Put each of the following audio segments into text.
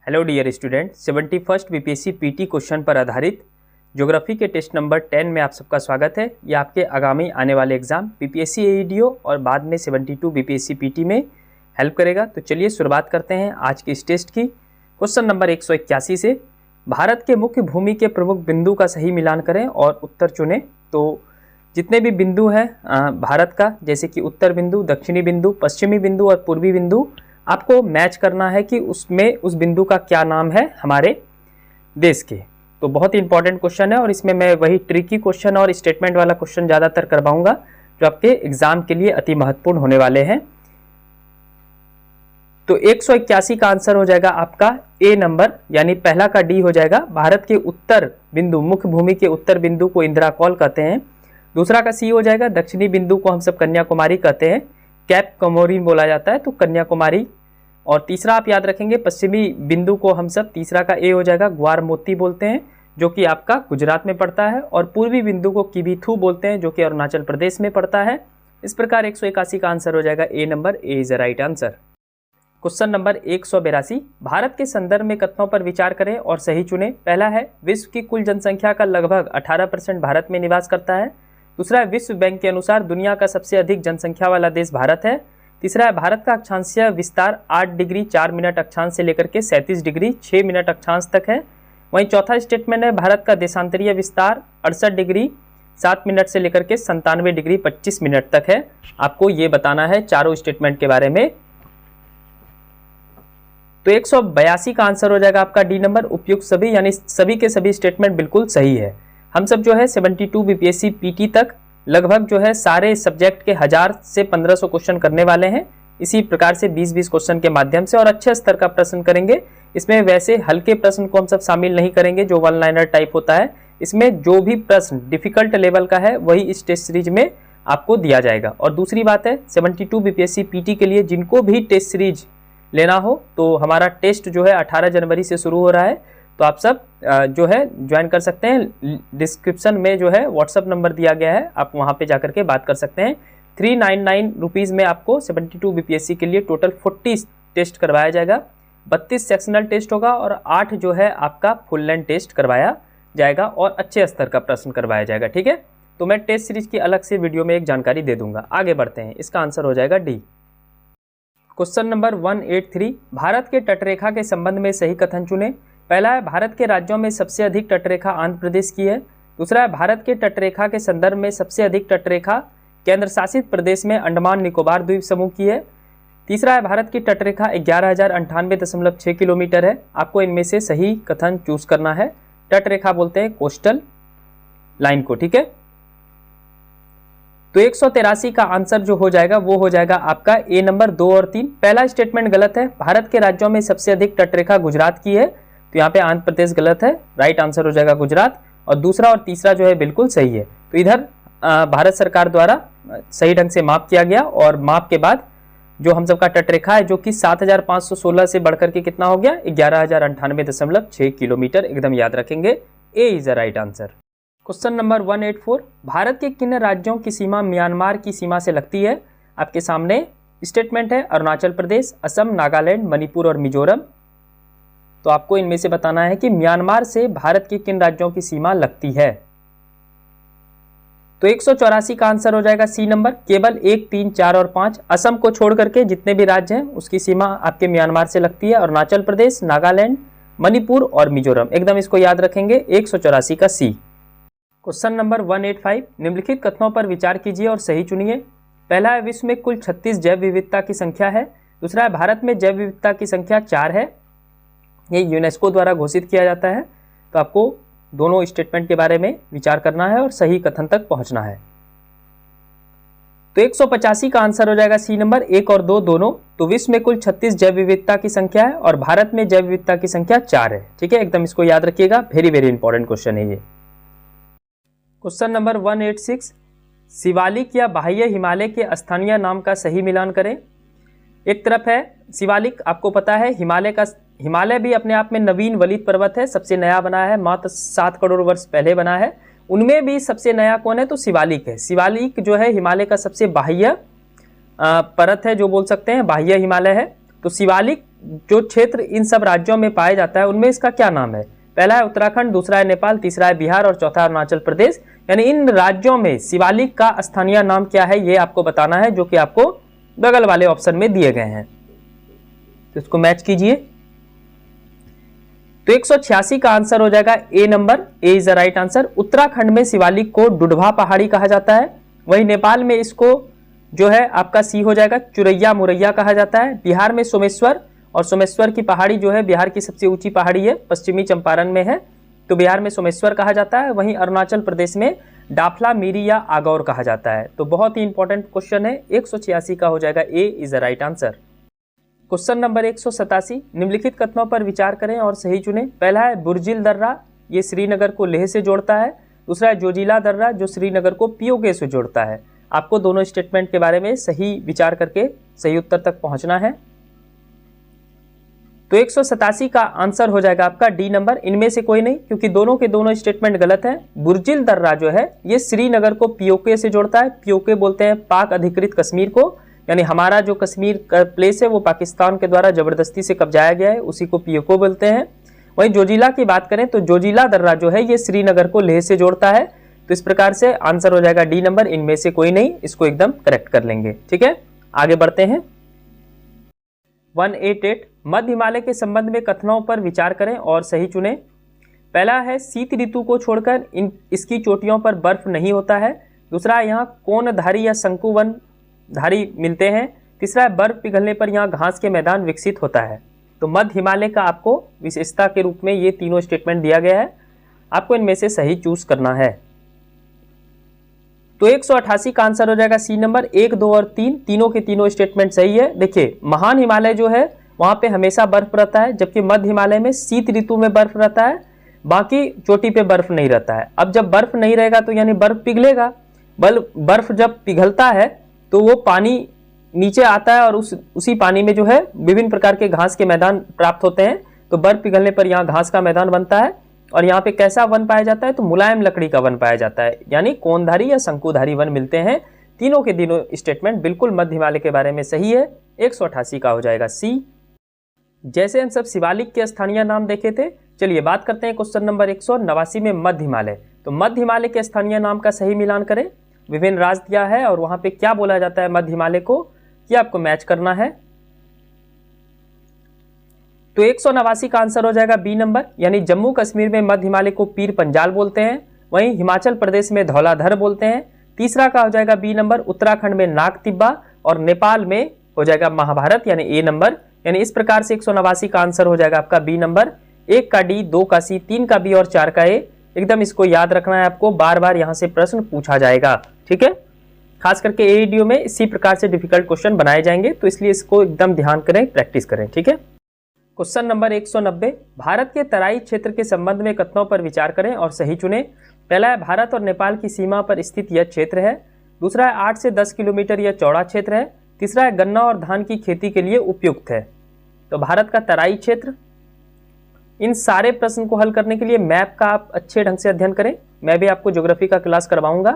Hello dear student, 71st BPSC PT question पर आधारित geography के टेस्ट नंबर 10 में आप सबका स्वागत है। ये आपके आगामी आने वाले एग्जाम बीपीएससी एईडीओ और बाद में 72 बीपीएससी पीटी में हेल्प करेगा। तो चलिए शुरुआत करते हैं आज के इस टेस्ट की। क्वेश्चन नंबर 181 से भारत के मुख्य भूमि के प्रमुख बिंदु का सही मिलान करें और उत्तर चुनें। तो जितने भी बिंदु हैं भारत का, जैसे कि उत्तर बिंदु, दक्षिणी बिंदु, पश्चिमी बिंदु और पूर्वी बिंदु, आपको मैच करना है कि उसमें उस बिंदु का क्या नाम है हमारे देश के। तो बहुत ही इंपॉर्टेंट क्वेश्चन है और इसमें मैं वही ट्रिकी क्वेश्चन और स्टेटमेंट वाला क्वेश्चन ज़्यादातर करवाऊंगा जो आपके एग्जाम के लिए अति महत्वपूर्ण होने वाले हैं। तो 181 का आंसर हो जाएगा आपका ए नंबर, यानी पहला का डी हो जाएगा। भारत के उत्तर बिंदु, मुख्य भूमि के उत्तर बिंदु को इंदिरा कॉल कहते हैं। दूसरा का सी हो जाएगा, दक्षिणी बिंदु को हम सब कन्याकुमारी कहते हैं, कैप कमोरिन बोला जाता है, तो कन्याकुमारी। और तीसरा आप याद रखेंगे, पश्चिमी बिंदु को हम सब, तीसरा का ए हो जाएगा, ग्वार मोती बोलते हैं, जो कि आपका गुजरात में पड़ता है। और पूर्वी बिंदु को किबीथू बोलते हैं, जो कि अरुणाचल प्रदेश में पड़ता है। इस प्रकार 181 का आंसर हो जाएगा A number, A is the right answer. Question number 182, भारत के संदर्भ में कथनों पर विचार करें और सही चुनें। पहला है, विश्व की कुल जनसंख्या का लगभग 18% भारत में निवास करता है। दूसरा है, विश्व बैंक के अनुसार दुनिया का सबसे अधिक जनसंख्या वाला देश भारत है। तीसरा है, भारत का अक्षांशीय विस्तार 8 डिग्री 4 मिनट अक्षांश से लेकर के 37 डिग्री 6 मिनट अक्षांश तक है। वहीं चौथा स्टेटमेंट है, भारत का देशांतरीय विस्तार 68 डिग्री 7 मिनट से लेकर के 97 डिग्री 25 मिनट तक है। आपको ये बताना है चारों स्टेटमेंट के बारे में। तो 182 का आंसर हो जाएगा आपका डी नंबर, उपयुक्त सभी, यानी सभी के सभी स्टेटमेंट बिल्कुल सही है। हम सब जो है 72 बीपीएससी पीटी तक लगभग जो है सारे सब्जेक्ट के 1000 से 1500 क्वेश्चन करने वाले हैं। इसी प्रकार से 20-20 क्वेश्चन के माध्यम से और अच्छे स्तर का प्रश्न करेंगे। इसमें वैसे हल्के प्रश्न को हम सब शामिल नहीं करेंगे जो वन लाइनर टाइप होता है। इसमें जो भी प्रश्न डिफिकल्ट लेवल का है वही इस टेस्ट सीरीज में आपको दिया जाएगा। और दूसरी बात है, 72 बीपीएससी पीटी के लिए जिनको भी टेस्ट सीरीज लेना हो तो हमारा टेस्ट जो है 18 जनवरी से शुरू हो रहा है। तो आप सब जो है ज्वाइन कर सकते हैं। डिस्क्रिप्शन में जो है व्हाट्सअप नंबर दिया गया है, आप वहां पे जाकर के बात कर सकते हैं। 399 रुपीज़ में आपको 72 बीपीएससी के लिए टोटल 40 टेस्ट करवाया जाएगा। 32 सेक्शनल टेस्ट होगा और 8 जो है आपका फुल लेंथ टेस्ट करवाया जाएगा और अच्छे स्तर का प्रश्न करवाया जाएगा। ठीक है, तो मैं टेस्ट सीरीज की अलग से वीडियो में एक जानकारी दे दूंगा। आगे बढ़ते हैं, इसका आंसर हो जाएगा डी। क्वेश्चन नंबर 183, भारत के तटरेखा के संबंध में सही कथन चुने। पहला है, भारत के राज्यों में सबसे अधिक तटरेखा आंध्र प्रदेश की है। दूसरा है, भारत के तटरेखा के संदर्भ में सबसे अधिक तटरेखा केंद्र शासित प्रदेश में अंडमान निकोबार द्वीप समूह की है। तीसरा है, भारत की तटरेखा 11,098.6 किलोमीटर है। आपको इनमें से सही कथन चूज करना है। तटरेखा बोलते हैं कोस्टल लाइन को। ठीक है, तो 183 का आंसर जो हो जाएगा वो हो जाएगा आपका ए नंबर, 2 और 3। पहला स्टेटमेंट गलत है, भारत के राज्यों में सबसे अधिक तटरेखा गुजरात की है, तो यहाँ पे आंध्र प्रदेश गलत है, राइट आंसर हो जाएगा गुजरात। और दूसरा और तीसरा जो है बिल्कुल सही है। तो इधर भारत सरकार द्वारा सही ढंग से माप किया गया और माप के बाद जो हम सबका तटरेखा है जो कि 7,516 से बढ़कर के कितना हो गया, 11,098.6 किलोमीटर, एकदम याद रखेंगे। A is the right answer. Question number 184, भारत के किन राज्यों की सीमा म्यांमार की सीमा से लगती है। आपके सामने स्टेटमेंट है, अरुणाचल प्रदेश, असम, नागालैंड, मणिपुर और मिजोरम। तो आपको इनमें से बताना है कि म्यांमार से भारत के किन राज्यों की सीमा लगती है। तो 184 का आंसर हो जाएगा सी नंबर, केवल 1, 3, 4 और 5, असम को छोड़ करके जितने भी राज्य हैं उसकी सीमा आपके म्यांमार से लगती है। अरुणाचल प्रदेश, नागालैंड, मणिपुर और मिजोरम, एकदम इसको याद रखेंगे। 184 का सी। क्वेश्चन नंबर 185, निम्नलिखित कथनों पर विचार कीजिए और सही चुनिए। पहला है, विश्व में कुल 36 जैव विविधता की संख्या है। दूसरा है, भारत में जैव विविधता की संख्या 4 है, ये यूनेस्को द्वारा घोषित किया जाता है। तो आपको दोनों स्टेटमेंट के बारे में विचार करना है और सही कथन तक पहुंचना है। तो 185 का आंसर हो जाएगा सी नंबर, 1 और 2 दोनों। तो विश्व में कुल 36 जैव विविधता की संख्या है और भारत में जैव विविधता की संख्या 4 है। ठीक है, एकदम इसको याद रखिएगा, वेरी वेरी इंपॉर्टेंट क्वेश्चन है ये। क्वेश्चन नंबर 186, शिवालिक या बाह्य हिमालय के स्थानीय नाम का सही मिलान करें। एक तरफ है शिवालिक, आपको पता है हिमालय भी अपने आप में नवीन वलित पर्वत है, सबसे नया बना है, मात्र 7 करोड़ वर्ष पहले बना है। उनमें भी सबसे नया कौन है, तो शिवालिक है। शिवालिक जो है हिमालय का सबसे बाह्य पर्वत है, जो बोल सकते हैं बाह्य हिमालय है। तो शिवालिक जो क्षेत्र इन सब राज्यों में पाया जाता है उनमें इसका क्या नाम है? पहला है उत्तराखंड, दूसरा है नेपाल, तीसरा है बिहार और चौथा अरुणाचल प्रदेश। यानी इन राज्यों में शिवालिक का स्थानीय नाम क्या है ये आपको बताना है, जो कि आपको बगल वाले ऑप्शन में दिए गए हैं। तो इसको मैच कीजिए। तो 186 का आंसर हो जाएगा A number, A is the right answer. Uttarakhand में शिवालिक को डुडभा पहाड़ी कहा जाता है, वहीं नेपाल में इसको जो है आपका सी हो जाएगा चुरैया मुरैया कहा जाता है। बिहार में सोमेश्वर, और सोमेश्वर की पहाड़ी जो है बिहार की सबसे ऊंची पहाड़ी है, पश्चिमी चंपारण में है, तो बिहार में सोमेश्वर कहा जाता है। वहीं अरुणाचल प्रदेश में डाफला मीरी या आगौर कहा जाता है। तो बहुत ही इंपॉर्टेंट क्वेश्चन है, 186 का हो जाएगा A is the right answer. Question number 187, निम्नलिखित कथनों पर विचार करें और सही चुनें। पहला है बुर्जिल दर्रा, ये श्रीनगर को लेह से जोड़ता है। दूसरा है जोजिला दर्रा, जो श्रीनगर को पीओके से जोड़ता है। आपको दोनों स्टेटमेंट के बारे में सही विचार करके सही उत्तर तक पहुंचना है। तो 187 का आंसर हो जाएगा आपका डी नंबर, इनमें से कोई नहीं, क्योंकि दोनों के दोनों स्टेटमेंट गलत है। बुर्जिल दर्रा जो है ये श्रीनगर को पीओके से जोड़ता है। पीओके बोलते हैं पाक अधिकृत कश्मीर को, यानी हमारा जो कश्मीर का प्लेस है वो पाकिस्तान के द्वारा जबरदस्ती से कब्जाया गया है, उसी को पीओके बोलते हैं। वहीं जोजिला की बात करें तो जोजिला दर्रा जो है ये श्रीनगर को लेह से जोड़ता है। तो इस प्रकार से आंसर हो जाएगा डी नंबर, इनमें से कोई नहीं, इसको एकदम करेक्ट कर लेंगे। ठीक है, आगे बढ़ते हैं। 188, मध्य हिमालय के संबंध में कथनों पर विचार करें और सही चुनें। पहला है शीत ऋतु को छोड़कर इसकी चोटियों पर बर्फ नहीं होता है। दूसरा है यहाँ कोनधारी या शंकुवन धारी मिलते हैं। तीसरा है बर्फ पिघलने पर यहाँ घास के मैदान विकसित होता है। तो मध्य हिमालय का आपको विशेषता के रूप में ये तीनों स्टेटमेंट दिया गया है, आपको इनमें से सही चूज करना है। तो 188 का आंसर हो जाएगा सी नंबर, 1, 2 और 3, तीनों के तीनों स्टेटमेंट सही है। देखिए महान हिमालय जो है वहां पे हमेशा बर्फ रहता है, जबकि मध्य हिमालय में शीत ऋतु में बर्फ रहता है, बाकी चोटी पे बर्फ नहीं रहता है। अब जब बर्फ नहीं रहेगा तो यानी बर्फ पिघलेगा, बर्फ जब पिघलता है तो वो पानी नीचे आता है और उसी पानी में जो है विभिन्न प्रकार के घास के मैदान प्राप्त होते हैं। तो बर्फ पिघलने पर यहाँ घास का मैदान बनता है, और यहाँ पे कैसा वन पाया जाता है? तो मुलायम लकड़ी का वन पाया जाता है, यानी कोनधारी या शंकुधारी वन मिलते हैं। तीनों के तीनों स्टेटमेंट बिल्कुल मध्य हिमालय के बारे में सही है, 188 का हो जाएगा सी। जैसे हम सब शिवालिक के स्थानीय नाम देखे थे, चलिए बात करते हैं क्वेश्चन नंबर 189 में मध्य हिमालय। तो मध्य हिमालय के स्थानीय नाम का सही मिलान करें। विभिन्न राज्य दिया है और वहां पे क्या बोला जाता है मध्य हिमालय को, यह आपको मैच करना है। तो 189 का आंसर हो जाएगा बी नंबर, यानी जम्मू कश्मीर में मध्य हिमालय को पीर पंजाल बोलते हैं, वहीं हिमाचल प्रदेश में धौलाधर बोलते हैं। तीसरा का हो जाएगा बी नंबर, उत्तराखंड में नाग तिब्बा, और नेपाल में हो जाएगा महाभारत, यानी ए नंबर। यानी इस प्रकार से 189 का आंसर हो जाएगा आपका बी नंबर, 1 का डी, 2 का सी, 3 का बी और 4 का ए। एकदम इसको याद रखना है आपको, बार बार यहाँ से प्रश्न पूछा जाएगा। ठीक है, खास करके एईडीओ में इसी प्रकार से डिफिकल्ट क्वेश्चन बनाए जाएंगे, तो इसलिए इसको एकदम ध्यान करें, प्रैक्टिस करें। ठीक है, क्वेश्चन नंबर 190, भारत के तराई क्षेत्र के संबंध में कथनों पर विचार करें और सही चुनें। पहला है भारत और नेपाल की सीमा पर स्थित यह क्षेत्र है। दूसरा है 8 से 10 किलोमीटर यह चौड़ा क्षेत्र है। तीसरा है गन्ना और धान की खेती के लिए उपयुक्त है। तो भारत का तराई क्षेत्र, इन सारे प्रश्न को हल करने के लिए मैप का आप अच्छे ढंग से अध्ययन करें, मैं भी आपको ज्योग्राफी का क्लास करवाऊंगा।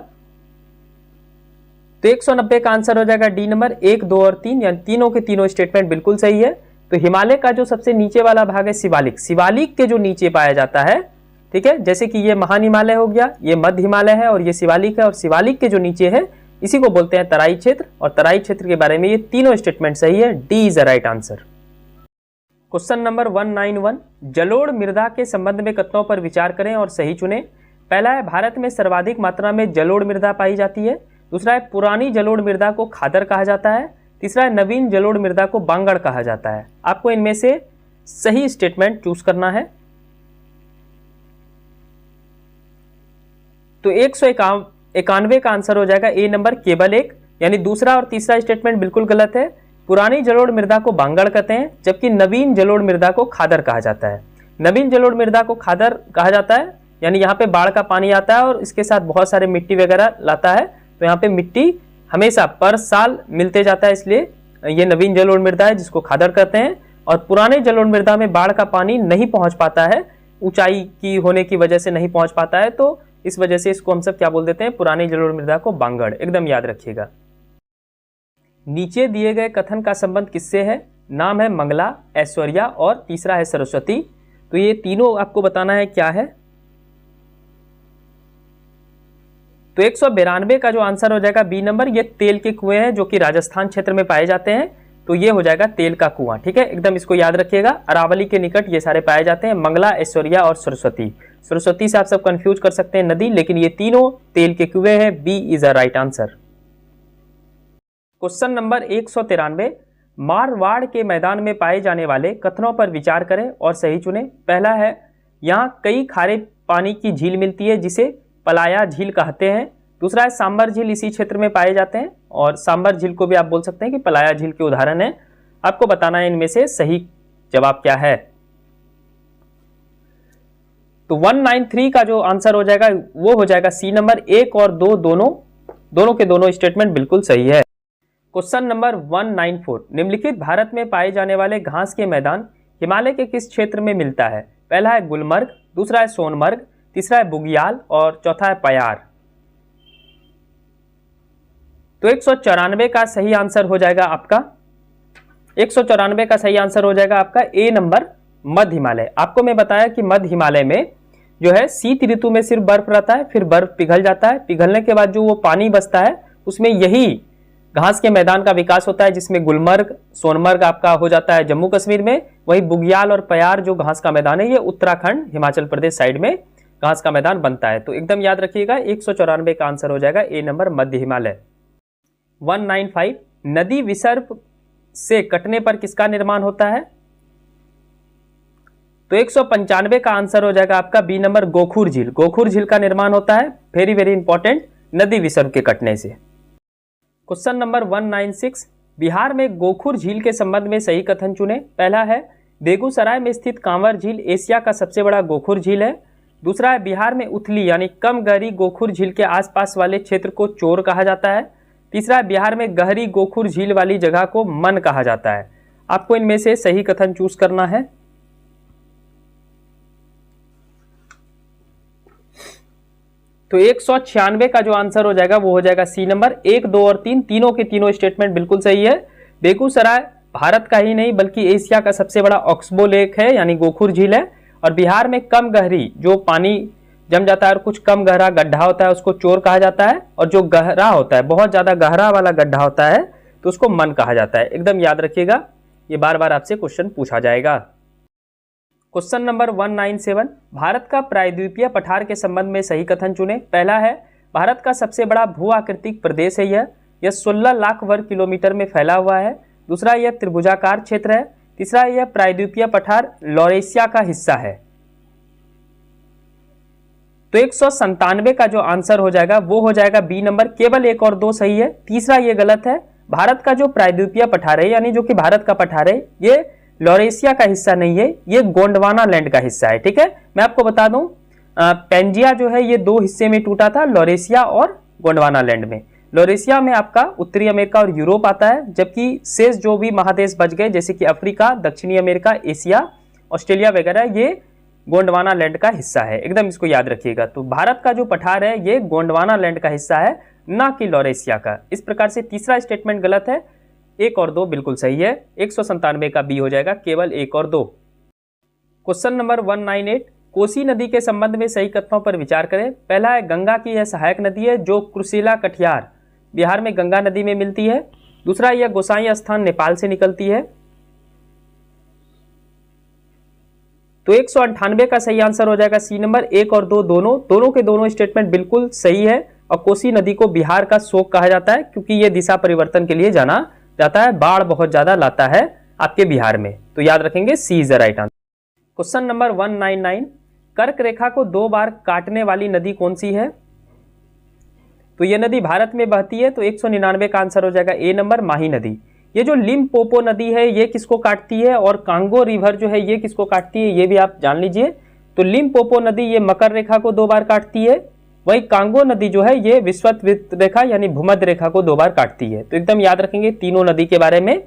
तो 190 का आंसर हो जाएगा डी नंबर, 1, 2 और 3, यानी तीनों के तीनों स्टेटमेंट बिल्कुल सही है। तो हिमालय का जो सबसे नीचे वाला भाग है शिवालिक, शिवालिक के जो नीचे पाया जाता है, ठीक है, जैसे कि ये महान हिमालय हो गया, ये मध्य हिमालय है और ये शिवालिक है, और शिवालिक के जो नीचे है इसी को बोलते हैं तराई क्षेत्र, और तराई क्षेत्र के बारे में ये तीनों स्टेटमेंट सही है, D is the right answer. Question number 191, जलोढ़ मृदा के संबंध में कथनों पर विचार करें और सही चुनें। पहला है भारत में सर्वाधिक मात्रा में जलोढ़ मृदा पाई जाती है। दूसरा है पुरानी जलोढ़ मृदा को खादर कहा जाता है। तीसरा है नवीन जलोढ़ मृदा को बांगड़ कहा जाता है। आपको इनमें से सही स्टेटमेंट चूज करना है। तो 191 का आंसर हो जाएगा ए नंबर, केवल एक, यानी दूसरा और तीसरा स्टेटमेंट बिल्कुल गलत है। पुरानी जलोढ़ मृदा को बांगड़ कहते हैं, जबकि नवीन जलोढ़ मृदा को खादर कहा जाता है। नवीन जलोढ़ मृदा को खादर कहा जाता है, यानी यहाँ पे बाढ़ का पानी आता है और इसके साथ बहुत सारे मिट्टी वगैरह लाता है, तो यहाँ पे मिट्टी हमेशा पर साल मिलते जाता है, इसलिए ये नवीन जलोढ़ मृदा है जिसको खादर कहते हैं। और पुराने जलोढ़ मृदा में बाढ़ का पानी नहीं पहुंच पाता है, ऊंचाई की होने की वजह से नहीं पहुंच पाता है, तो इस वजह से इसको हम सब क्या बोल देते हैं, पुरानी जलोढ़ मृदा को बांगड़। एकदम याद रखिएगा। नीचे दिए गए कथन का संबंध किससे है? नाम है मंगला, ऐश्वर्या और तीसरा है सरस्वती। तो ये तीनों आपको बताना है क्या है। तो 192 का जो आंसर हो जाएगा बी नंबर, ये तेल के कुएं हैं जो कि राजस्थान क्षेत्र में पाए जाते हैं। तो ये हो जाएगा तेल का कुआं। ठीक है, एकदम इसको याद रखिएगा। अरावली के निकट ये सारे पाए जाते हैं, मंगला, ऐश्वर्या और सरस्वती। सरस्वती से आप सब कंफ्यूज कर सकते हैं नदी, लेकिन ये तीनों तेल के कुएं हैं। B is a right answer. Question number 193, Marwar के मैदान में पाए जाने वाले कथनों पर विचार करें और सही चुनें। पहला है, यहाँ कई खारे पानी की झील मिलती है जिसे पलाया झील कहते हैं। दूसरा है, सांबर झील इसी क्षेत्र में पाए जाते हैं, और सांबर झील को भी आप बोल सकते हैं कि पलाया झील के उदाहरण है। आपको बताना है इनमें से सही जवाब क्या है। तो 193 का जो आंसर हो जाएगा वो हो जाएगा सी नंबर। 1 और 2 दोनों के दोनों स्टेटमेंट बिल्कुल सही है। क्वेश्चन नंबर 194, निम्नलिखित भारत में पाए जाने वाले घास के मैदान हिमालय के किस क्षेत्र में मिलता है। पहला है गुलमर्ग, दूसरा है सोनमर्ग, तीसरा है बुग्याल और चौथा है पयार। तो 194 का सही आंसर हो जाएगा आपका 194 का सही आंसर हो जाएगा आपका ए नंबर, मध्य हिमालय। आपको मैं बताया कि मध्य हिमालय में जो है शीत ऋतु में सिर्फ बर्फ रहता है, फिर बर्फ पिघल जाता है, पिघलने के बाद जो वो पानी बचता है उसमें यही घास के मैदान का विकास होता है, जिसमें गुलमर्ग, सोनमर्ग आपका हो जाता है जम्मू कश्मीर में। वही बुग्याल और पयार जो घास का मैदान है ये उत्तराखंड, हिमाचल प्रदेश साइड में घास का मैदान बनता है। तो एकदम याद रखिएगा 194 का आंसर हो जाएगा ए नंबर, मध्य हिमालय। 195, नदी विसर्प से कटने पर किसका निर्माण होता है। तो 195 का आंसर हो जाएगा आपका बी नंबर, गोखुर झील। गोखुर झील का निर्माण होता है, वेरी वेरी इंपॉर्टेंट, नदी विसर्प के कटने से। क्वेश्चन नंबर 196, बिहार में गोखुर झील के संबंध में सही कथन चुने। पहला है, बेगूसराय में स्थित कांवर झील एशिया का सबसे बड़ा गोखुर झील है। दूसरा है, बिहार में उथली यानी कम गहरी गोखुर झील के आसपास वाले क्षेत्र को चोर कहा जाता है। तीसरा है, बिहार में गहरी गोखुर झील वाली जगह को मन कहा जाता है। आपको इनमें से सही कथन चूज करना है। तो 196 का जो आंसर हो जाएगा वो हो जाएगा सी नंबर। 1, 2 और 3 तीनों के तीनों स्टेटमेंट बिल्कुल सही है। बेगूसराय भारत का ही नहीं बल्कि एशिया का सबसे बड़ा ऑक्सबो लेक है यानी गोखुर झील है। और बिहार में कम गहरी जो पानी जम जाता है और कुछ कम गहरा गड्ढा होता है उसको चोर कहा जाता है, और जो गहरा होता है बहुत ज्यादा गहरा वाला गड्ढा होता है तो उसको मन कहा जाता है। एकदम याद रखिएगा, ये बार बार आपसे क्वेश्चन पूछा जाएगा। क्वेश्चन नंबर 197, भारत का प्रायद्वीपीय पठार के संबंध में सही कथन चुने। पहला है, भारत का सबसे बड़ा भू आकृतिक प्रदेश है यह 16 लाख वर्ग किलोमीटर में फैला हुआ है। दूसरा, यह त्रिभुजाकार क्षेत्र है। तीसरा, यह प्रायद्वीपीय पठार लॉरेशिया का हिस्सा है। तो 197 का जो आंसर हो जाएगा वो हो जाएगा बी नंबर, केवल 1 और 2 सही है। तीसरा ये गलत है, भारत का जो प्रायद्वीपीय पठार है यानी जो कि भारत का पठार है ये लॉरेशिया का हिस्सा नहीं है, ये गोंडवाना लैंड का हिस्सा है। ठीक है, मैं आपको बता दूं पेंजिया जो है ये 2 हिस्से में टूटा था, लॉरेशिया और गोंडवाना लैंड में। लॉरेशिया में आपका उत्तरी अमेरिका और यूरोप आता है, जबकि शेष जो भी महादेश बच गए जैसे कि अफ्रीका, दक्षिणी अमेरिका, एशिया, ऑस्ट्रेलिया वगैरह ये गोंडवाना लैंड का हिस्सा है। एकदम इसको याद रखिएगा। तो भारत का जो पठार है ये गोंडवाना लैंड का हिस्सा है, ना कि लॉरेशिया का। इस प्रकार से तीसरा स्टेटमेंट गलत है, 1 और 2 बिल्कुल सही है। 197 का बी हो जाएगा, केवल 1 और 2। क्वेश्चन नंबर 198, कोसी नदी के संबंध में सही कथनों पर विचार करें। पहला है, गंगा की यह सहायक नदी है जो कुर्सेला कटिहार बिहार में गंगा नदी में मिलती है। दूसरा, यह गोसाई स्थान नेपाल से निकलती है। तो 198 का सही आंसर हो जाएगा सी नंबर। 1 और 2 दोनों के दोनों स्टेटमेंट बिल्कुल सही है। और कोसी नदी को बिहार का शोक कहा जाता है क्योंकि ये दिशा परिवर्तन के लिए जाना जाता है, बाढ़ बहुत ज्यादा लाता है आपके बिहार में। तो याद रखेंगे C is the right answer. Question number 199, कर्क रेखा को 2 बार काटने वाली नदी कौन सी है। तो यह नदी भारत में बहती है, तो 199 का आंसर हो जाएगा ए नंबर, माही नदी। ये जो लिम्पोपो नदी है ये किसको काटती है, और कांगो रिवर जो है ये किसको काटती है, ये भी आप जान लीजिए। तो लिम्पोपो नदी ये मकर रेखा को 2 बार काटती है, वही कांगो नदी जो है ये विषुवत रेखा यानी भूमध्य रेखा को 2 बार काटती है। तो एकदम याद रखेंगे तीनों नदी के बारे में।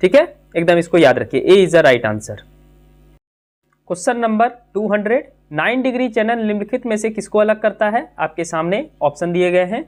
ठीक है, एकदम इसको याद रखिए, A is the right answer. Question number 200, 9 degree channel निम्नलिखित में से किसको अलग करता है। आपके सामने ऑप्शन दिए गए हैं।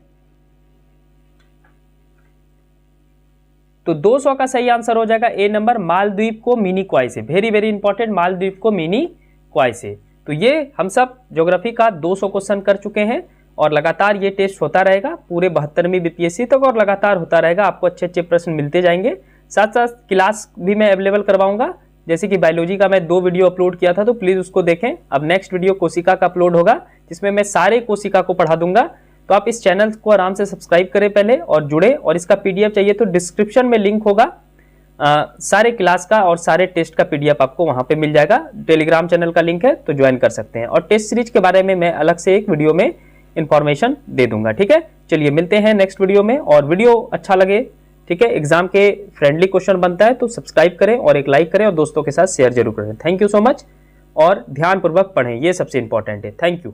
तो 200 का सही आंसर हो जाएगा ए नंबर, मालदीव को मिनी क्वाई से। वेरी वेरी इंपॉर्टेंट, मालदीव को मिनी क्वाई से। तो ये हम सब ज्योग्राफी का 200 क्वेश्चन कर चुके हैं और लगातार ये टेस्ट होता रहेगा पूरे 72वीं बीपीएससी तक और लगातार होता रहेगा। आपको अच्छे अच्छे प्रश्न मिलते जाएंगे। साथ साथ क्लास भी मैं अवेलेबल करवाऊंगा, जैसे कि बायोलॉजी का मैं 2 वीडियो अपलोड किया था, तो प्लीज उसको देखें। अब नेक्स्ट वीडियो कोशिका का अपलोड होगा, जिसमें मैं सारे कोशिका को पढ़ा दूंगा। तो आप इस चैनल को आराम से सब्सक्राइब करें पहले और जुड़े, और इसका पीडीएफ चाहिए तो डिस्क्रिप्शन में लिंक होगा, सारे क्लास का और सारे टेस्ट का पीडीएफ आपको वहां पे मिल जाएगा। टेलीग्राम चैनल का लिंक है, तो ज्वाइन कर सकते हैं। और टेस्ट सीरीज के बारे में मैं अलग से एक वीडियो में इंफॉर्मेशन दे दूंगा। ठीक है, चलिए मिलते हैं नेक्स्ट वीडियो में। और वीडियो अच्छा लगे, ठीक है, एग्जाम के फ्रेंडली क्वेश्चन बनता है, तो सब्सक्राइब करें और एक लाइक करें और दोस्तों के साथ शेयर जरूर करें। थैंक यू सो मच, और ध्यानपूर्वक पढ़ें, ये सबसे इंपॉर्टेंट है। Thank you.